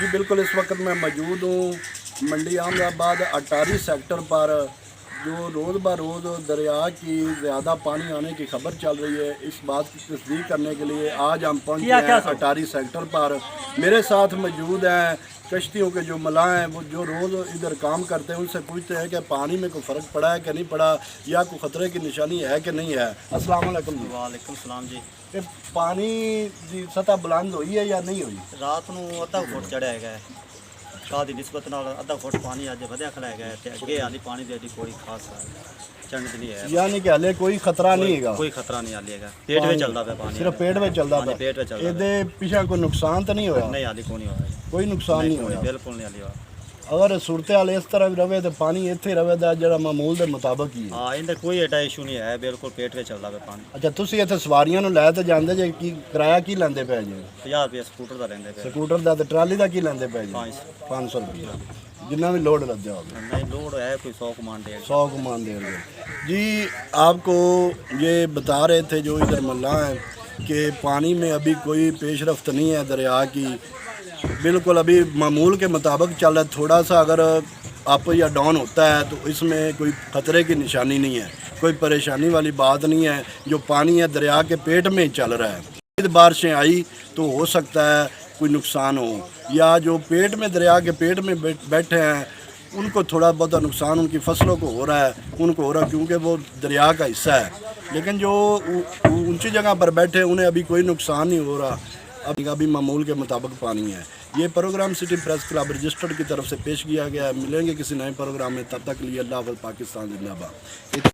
जी बिल्कुल, इस वक्त मैं मौजूद हूँ मंडी अहमदाबाद अटारी सेक्टर पर, जो रोज़ ब रोज़ दरिया की ज़्यादा पानी आने की खबर चल रही है। इस बात की तस्दीक करने के लिए आज हम पहुँचे हैं अटारी सेक्टर पर। मेरे साथ मौजूद हैं कश्तियों के जो मलाह हैं, वो जो रोज़ इधर काम करते हैं। उनसे पूछते हैं कि पानी में कोई फ़र्क पड़ा है कि नहीं पड़ा, या कोई ख़तरे की निशानी है कि नहीं है। अस्सलाम वालेकुम जी। वालेकुम सलाम जी। ये पानी की सतह बुलंद हुई है या नहीं हुई? रात ਨੂੰ ਅੱਧਾ ਫੁੱਟ ਚੜਿਆ ਹੈਗਾ ਹੈ। ਸ਼ਾਹ ਦੀ ਨਿਸਬਤ ਨਾਲ ਅੱਧਾ ਫੁੱਟ ਪਾਣੀ ਅੱਜ ਵਧਿਆ ਖੜਾ ਹੈਗਾ ਹੈ ਤੇ ਅੱਗੇ ਹਾਲੀ ਪਾਣੀ ਦੀ ਕੋਈ ਖਾਸ ਚੜ੍ਹਨ ਦੀ ਨਹੀਂ ਹੈ। यानी कि हले कोई खतरा नहीं है? ਕੋਈ ਖਤਰਾ ਨਹੀਂ ਹਾਲੀ ਹੈਗਾ। ਪੇਟ ਵਿੱਚ ਚੱਲਦਾ ਪਿਆ ਪਾਣੀ। सिर्फ पेट में चलता ਹਾਂਜੀ, पेट ਵਿੱਚ ਚੱਲਦਾ। ਇਹਦੇ ਪਿਛਾ ਕੋਈ ਨੁਕਸਾਨ ਤਾਂ ਨਹੀਂ ਹੋਇਆ? ਨਹੀਂ ਹਾਲੀ ਕੋਈ ਨਹੀਂ ਹੋਇਆ। ਕੋਈ ਨੁਕਸਾਨ ਨਹੀਂ ਹੋਇਆ। ਬਿਲਕੁਲ ਨਹੀਂ ਹਾਲੀ ਹੋਇਆ। ਅਗਰ ਸੂਰਤ ਹਾਲ ਇਸ ਤਰ੍ਹਾਂ ਵੀ ਰਵੇ ਤਾਂ ਪਾਣੀ ਇੱਥੇ ਰਵੇ ਦਾ ਜਿਹੜਾ ਮਾਮੂਲ ਦੇ ਮੁਤਾਬਕ ਹੀ ਹੈ। ਹਾਂ, ਇਹਦਾ ਕੋਈ ਐਡਾ ਇਸ਼ੂ ਨਹੀਂ ਹੈ। ਬਿਲਕੁਲ ਪੇਟ ਵਿੱਚ ਚੱਲਦਾ ਪਿਆ ਪਾਣੀ। ਅੱਛਾ, ਤੁਸੀਂ ਇੱਥੇ ਸਵਾਰੀਆਂ ਨੂੰ ਲੈ ਤੇ ਜਾਂਦੇ ਜੇ, ਕੀ ਕਿਰਾਇਆ ਕੀ ਲੈਂਦੇ ਪਏ ਜੇ? 50 ਰੁਪਏ ਸਕੂਟਰ ਦਾ ਲੈਂਦੇ ਪਏ। ਸਕੂਟਰ ਦਾ ਤੇ ਟਰਾਲੀ ਦਾ ਕੀ ਲੈਂਦੇ ਪਏ ਜੇ? 500 ਰੁਪਏ, जितना भी लोड लग जाओगे। नहीं, लोड है कोई 100 कमान दे 100 कमान देंगे जी। आपको ये बता रहे थे जो इधर मल्ला हैं कि पानी में अभी कोई पेशरफ्त नहीं है दरिया की, बिल्कुल अभी मामूल के मुताबिक चल रहा है। थोड़ा सा अगर अप या डाउन होता है तो इसमें कोई ख़तरे की निशानी नहीं है, कोई परेशानी वाली बात नहीं है। जो पानी है दरिया के पेट में ही चल रहा है। बारिशें आई तो हो सकता है कोई नुकसान हो, या जो पेट में दरिया के पेट में बैठे हैं उनको थोड़ा बहुत नुकसान उनकी फसलों को हो रहा है, उनको हो रहा है क्योंकि वो दरिया का हिस्सा है। लेकिन जो ऊंची जगह पर बैठे हैं उन्हें अभी कोई नुकसान नहीं हो रहा। अभी मामूल के मुताबिक पानी है। ये program city press club registered की तरफ से पेश किया गया है। मिलेंगे किसी नए प्रोग्राम में, तब तक लिए अल्लाह हाफ़िज़। पाकिस्तान जिंदाबाद।